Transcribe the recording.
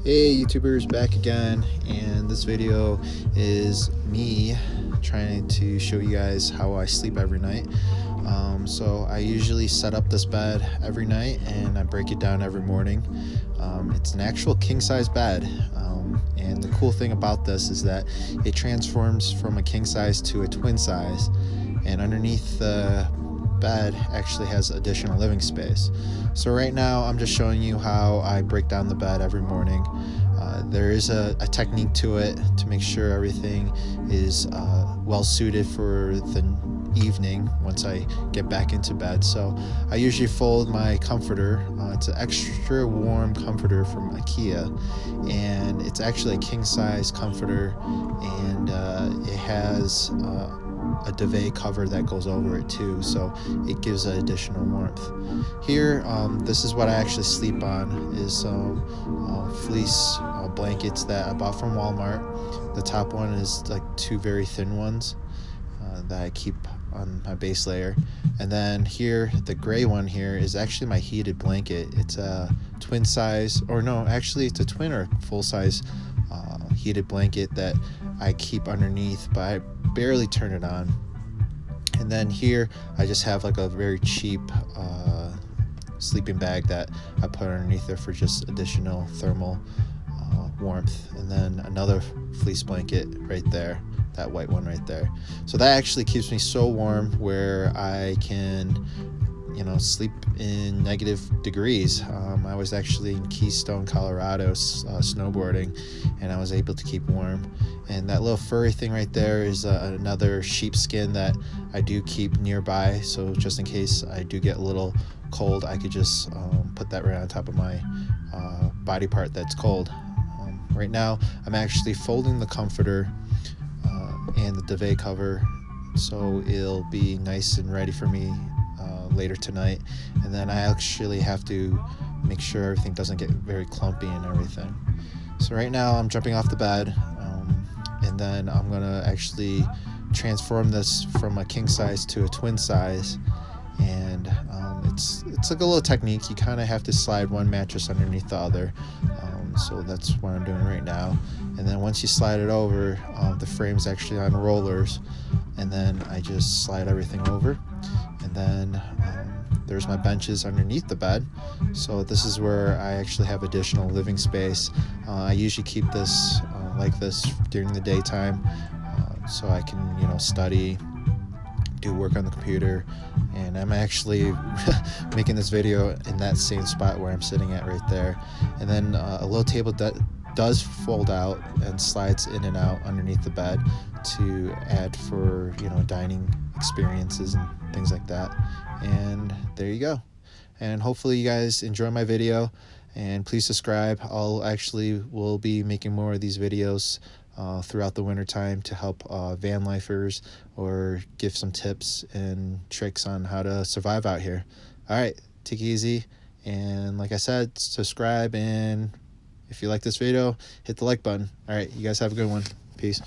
Hey YouTubers, back again, and this video is me trying to show you guys how I sleep every night. So I usually set up this bed every night and I break it down every morning. It's an actual king size bed, and the cool thing about this is that it transforms from a king size to a twin size, and underneath the bed actually has additional living space. So right now I'm just showing you how I break down the bed every morning. There is a technique to it to make sure everything is well suited for the evening once I get back into bed. So I usually fold my comforter. It's an extra warm comforter from IKEA, and it's actually a king size comforter, and it has a duvet cover that goes over it too, so it gives additional warmth. Here, this is what I actually sleep on, is fleece blankets that I bought from Walmart. The top one is like two very thin ones that I keep on my base layer, and then here the gray one here is actually my heated blanket. It's a twin size, or no, actually it's a twin or full size heated blanket that I keep underneath, but I barely turn it on. And then here I just have like a very cheap sleeping bag that I put underneath there for just additional thermal warmth, and then another fleece blanket right there, that white one right there. So that actually keeps me so warm where I can, sleep in negative degrees. I was actually in Keystone, Colorado, snowboarding, and I was able to keep warm. And that little furry thing right there is another sheepskin that I do keep nearby, so just in case I do get a little cold, I could just put that right on top of my body part that's cold. Right now I'm actually folding the comforter and the duvet cover, so it'll be nice and ready for me later tonight. And then I actually have to make sure everything doesn't get very clumpy and everything. So right now I'm jumping off the bed, and then I'm gonna actually transform this from a king size to a twin size. And it's like a little technique. You kind of have to slide one mattress underneath the other, so that's what I'm doing right now. And then once you slide it over, the frame's actually on rollers, and then I just slide everything over, and then there's my benches underneath the bed. So this is where I actually have additional living space. I usually keep this like this during the daytime, so I can study, do work on the computer. And I'm actually making this video in that same spot where I'm sitting at right there. And then a little table that does fold out and slides in and out underneath the bed to add for dining experiences and things like that. And there you go. And hopefully you guys enjoy my video, and please subscribe. Will be making more of these videos throughout the winter time to help van lifers, or give some tips and tricks on how to survive out here. All right, take it easy, and like I said, subscribe, and if you like this video, hit the like button. All right, you guys have a good one. Peace.